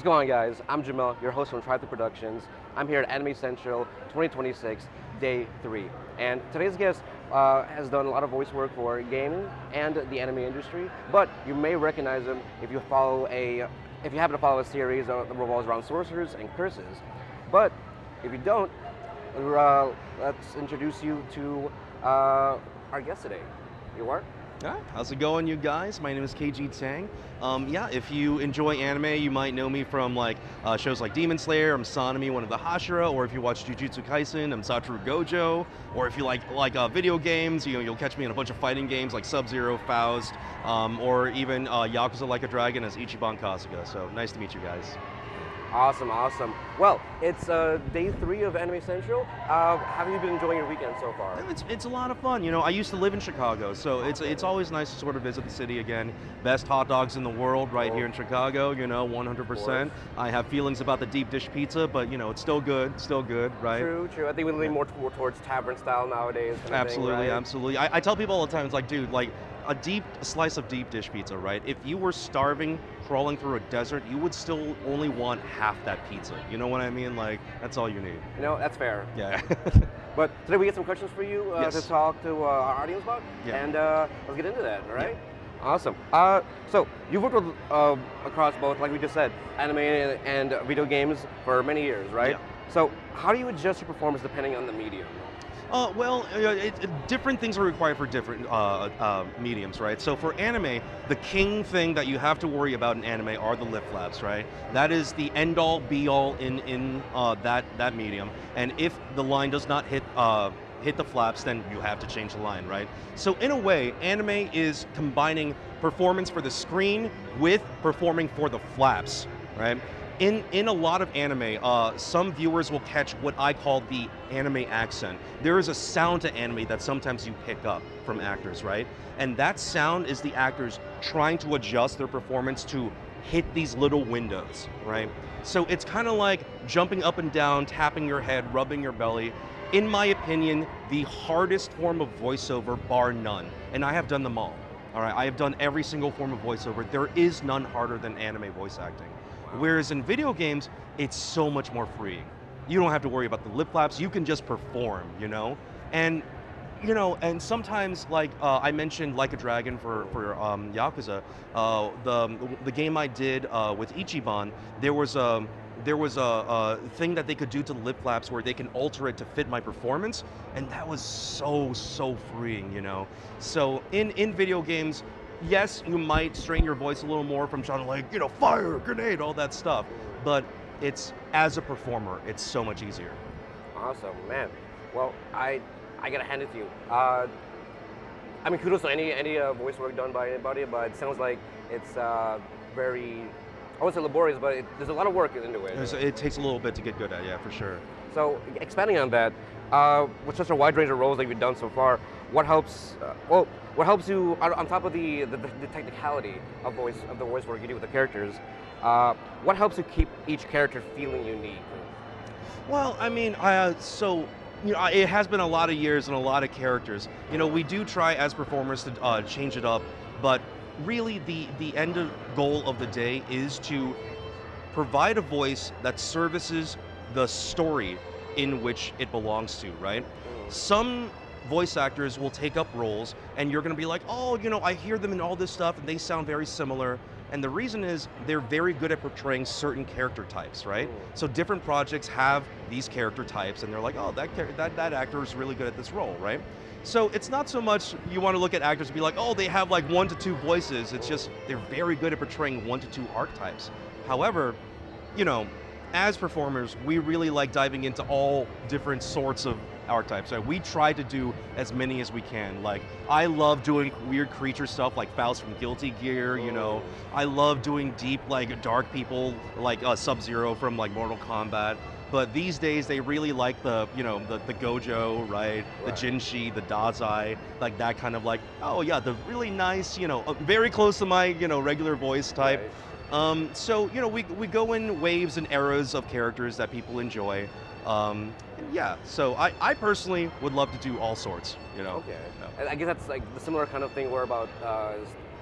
going on, guys? I'm Jomel, your host from Tri-Thread Productions. I'm here at Anime Central 2026, Day 3. And today's guest has done a lot of voice work for gaming and the anime industry, but you may recognize him if you happen to follow a series that revolves around sorcerers and curses. But if you don't, let's introduce you to our guest today. You are? Hi, how's it going, you guys? My name is Kaiji Tang. If you enjoy anime, you might know me from shows like Demon Slayer. I'm Sanemi, one of the Hashira. Or if you watch Jujutsu Kaisen, I'm Satoru Gojo. Or if you like video games, you'll catch me in a bunch of fighting games like Sub-Zero, Faust, or even Yakuza Like a Dragon as Ichiban Kasuga. So nice to meet you guys. Awesome, awesome. Well, it's day 3 of Anime Central. How have you been enjoying your weekend so far? It's a lot of fun. I used to live in Chicago, so it's always nice to sort of visit the city again. Best hot dogs in the world right here in Chicago, 100%. I have feelings about the deep dish pizza, but it's still good, right? True. I think we lean more towards tavern style nowadays. Absolutely, right? Absolutely. I tell people all the time, it's like, dude, a slice of deep dish pizza, right? If you were starving, crawling through a desert, you would still only want half that pizza. You know what I mean? That's all you need. That's fair. Yeah. But today we get some questions for you yes. to talk to our audience about, and let's get into that, all right? Yeah. Awesome. So you've worked with, across both, like we just said, anime and video games for many years, right? Yeah. So how do you adjust your performance depending on the medium? Different things are required for different mediums, right? So for anime, the king thing that you have to worry about in anime are the lip flaps, right? That is the end-all, be-all in that medium. And if the line does not hit the flaps, then you have to change the line, right? So in a way, anime is combining performance for the screen with performing for the flaps, right? In a lot of anime, some viewers will catch what I call the anime accent. There is a sound to anime that sometimes you pick up from actors, right? And that sound is the actors trying to adjust their performance to hit these little windows, right? So it's kind of like jumping up and down, tapping your head, rubbing your belly. In my opinion, the hardest form of voiceover, bar none, and I have done them all. All right, I have done every single form of voiceover. There is none harder than anime voice acting. Whereas in video games, it's so much more freeing. You don't have to worry about the lip flaps. You can just perform, And, and sometimes, I mentioned Like a Dragon for Yakuza, the game I did with Ichiban, there was a thing that they could do to the lip flaps where they can alter it to fit my performance, and that was so freeing, So in video games, yes, you might strain your voice a little more from trying to fire, grenade, all that stuff. But as a performer, it's so much easier. Awesome, man. Well, I gotta hand it to you. Kudos to any voice work done by anybody, but it sounds like it's very, I wouldn't say laborious, but there's a lot of work into it. It takes a little bit to get good at, yeah, for sure. So expanding on that, with such a wide range of roles that you've done so far, what helps you, on top of the technicality of the voice work you do with the characters, what helps you keep each character feeling unique? Well, it has been a lot of years and a lot of characters. We do try as performers to change it up, but really the end goal of the day is to provide a voice that services the story in which it belongs to, right? Some voice actors will take up roles and you're going to be like, I hear them in all this stuff and they sound very similar. And the reason is they're very good at portraying certain character types, right? So different projects have these character types and they're like, that actor is really good at this role, right? So it's not so much you want to look at actors and be like, they have 1 to 2 voices. It's just they're very good at portraying 1 to 2 archetypes. However, as performers, we really like diving into all different sorts of archetypes. So we try to do as many as we can. I love doing weird creature stuff like Faust from Guilty Gear, I love doing deep, dark people like Sub-Zero from Mortal Kombat. But these days they really like the Gojo, right? The Jinshi, the Dazai, that kind of the really nice, very close to my, regular voice type. Right. So we go in waves and eras of characters that people enjoy. So I personally would love to do all sorts, Okay. And I guess that's the similar kind of thing where about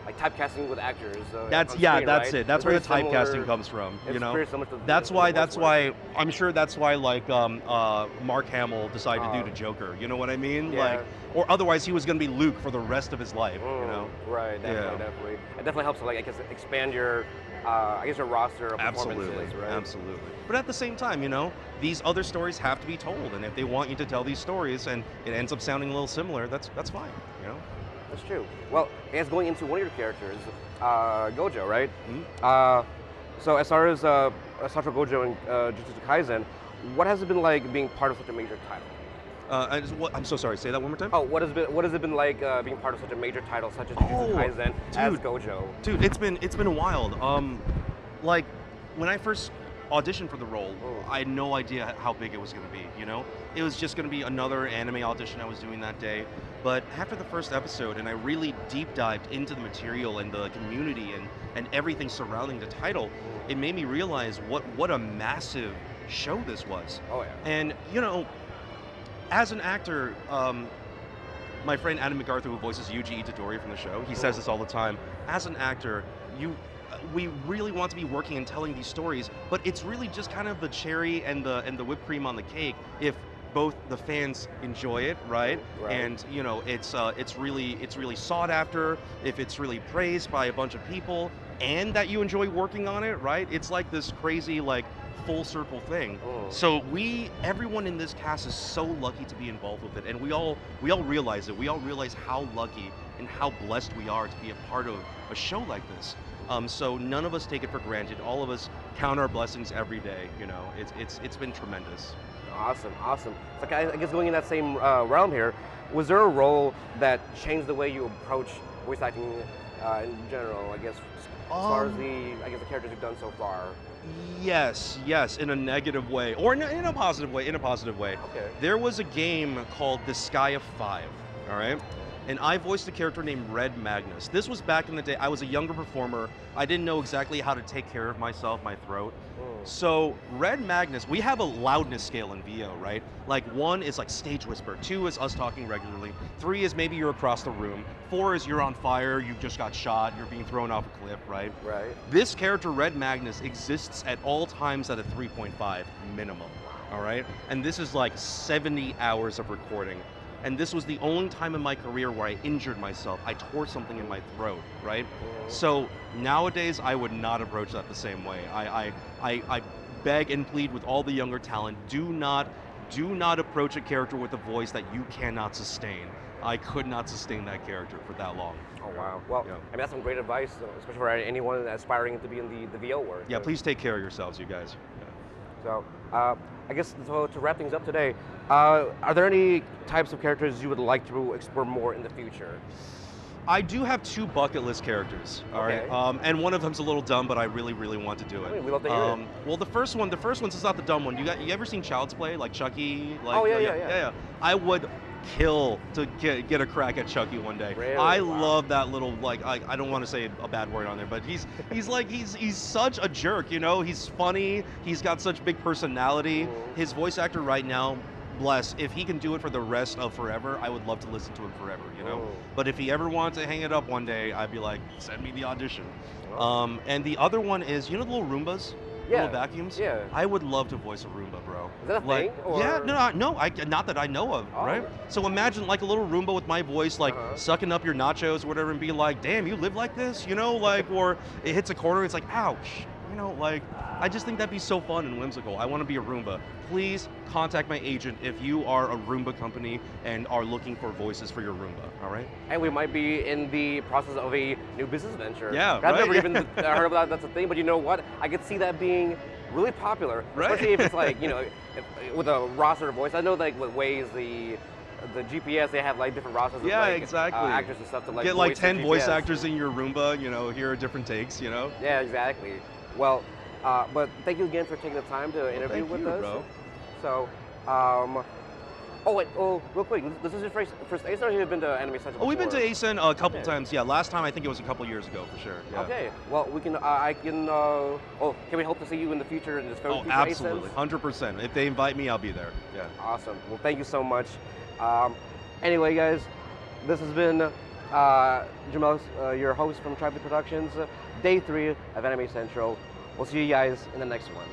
like typecasting with actors. That's on yeah, screen, that's right? it. That's It's where the very typecasting similar- comes from. It's You know, very similar to that's the why. voice That's work. why. I'm sure that's why like Mark Hamill decided to do the Joker. You know what I mean? Yeah. Like, or otherwise he was going to be Luke for the rest of his life. You know. Right, definitely, Yeah. definitely. It definitely helps to like I guess expand your I guess your roster of performances, Absolutely, right? absolutely. But at the same time, you know, these other stories have to be told, and if they want you to tell these stories, and it ends up sounding a little similar, that's fine. You know. That's true. Well, I guess going into one of your characters, Gojo, right? Mhm. So as far as Satoru Gojo in Jujutsu Kaisen, what has it been like being part of such a major title? I'm so sorry. Say that one more time. Oh, what has it been like being part of such a major title such as Jujutsu Kaisen as dude. Gojo? Dude, it's been wild. Like when I first auditioned for the role, I had no idea how big it was going to be. You know, it was just going to be another anime audition I was doing that day. But after the first episode, and I really deep dived into the material and the community and everything surrounding the title, it made me realize what a massive show this was. Oh yeah. And you know, as an actor, my friend Adam MacArthur, who voices Yuji Itadori from the show, he says this all the time. As an actor, we really want to be working and telling these stories, but it's really just kind of the cherry and the whipped cream on the cake if both the fans enjoy it, right? And you know, it's really sought after, if it's really praised by a bunch of people, and that you enjoy working on it, right? It's like this crazy like full circle thing. So everyone in this cast is so lucky to be involved with it, and we all realize it. We all realize how lucky and how blessed we are to be a part of a show like this. So none of us take it for granted. All of us count our blessings every day. You know, it's been tremendous. Awesome. So I guess going in that same realm here, was there a role that changed the way you approach voice acting in general? I guess as far as the characters you've done so far. Yes, in a negative way, or in a positive way. Okay. There was a game called The Sky of Five. All right. And I voiced a character named Red Magnus. This was back in the day. I was a younger performer. I didn't know exactly how to take care of myself, my throat. So Red Magnus, we have a loudness scale in VO, right? Like 1 is like stage whisper, 2 is us talking regularly, 3 is maybe you're across the room, 4 is you're on fire, you just got shot, you're being thrown off a cliff, right? Right. This character, Red Magnus, exists at all times at a 3.5 minimum, all right? And this is like 70 hours of recording. And this was the only time in my career where I injured myself. I tore something in my throat, right? So nowadays, I would not approach that the same way. I beg and plead with all the younger talent, do not approach a character with a voice that you cannot sustain. I could not sustain that character for that long. Oh wow. Well, Yeah. I mean that's some great advice, especially for anyone aspiring to be in the VO work. Yeah, please take care of yourselves, you guys. Yeah. So, I guess to wrap things up today, are there any types of characters you would like to explore more in the future? I do have 2 bucket list characters, all right? Okay. And one of them's a little dumb, but I really want to do it. I mean, we love to hear it. Well, the first one's not the dumb one. You ever seen Child's Play, like Chucky? Like, Oh, yeah. I would kill to get a crack at Chucky one day. Really? I Wow. love that little, like, I don't want to say a bad word on there, but he's such a jerk, you know? He's funny, he's got such big personality. His voice actor right now, bless, if he can do it for the rest of forever, I would love to listen to him forever, you know? But if he ever wanted to hang it up one day, I'd be like, send me the audition. And the other one is, you know the little Roombas? Yeah. Little vacuums? Yeah. I would love to voice a Roomba, bro. Is that a Like, thing? Or? yeah, no, not that I know of, right? So imagine like a little Roomba with my voice, like sucking up your nachos or whatever, and be like, damn, you live like this, you know? Like, or it hits a corner, it's like, ouch. You know, like, I just think that'd be so fun and whimsical. I want to be a Roomba. Please contact my agent if you are a Roomba company and are looking for voices for your Roomba, all right? And we might be in the process of a new business venture. Yeah, I've never right? even heard about that's a thing, but you know what? I could see that being really popular, Right. especially if it's like, you know, with a roster of voice. I know like with Waze, the GPS, they have like different rosters of like, exactly. actors and stuff to like Get like voice the 10 voice GPS. actors in your Roomba, you know, hear different takes, you know? Yeah, exactly. Well, but thank you again for taking the time to interview thank with you, us. bro. So, real quick, this is your first ACEN, or have you been to Anime Central Oh, we've been to before? ACEN a couple times. Yeah, last time I think it was a couple years ago for sure. Yeah. Okay, well, we can, can we hope to see you in the future in this future Oh, absolutely, ACENs? 100%. If they invite me, I'll be there. Yeah. Awesome. Well, thank you so much. Anyway, guys, this has been Jomel, your host from Tripod Productions, day 3 of Anime Central. We'll see you guys in the next one.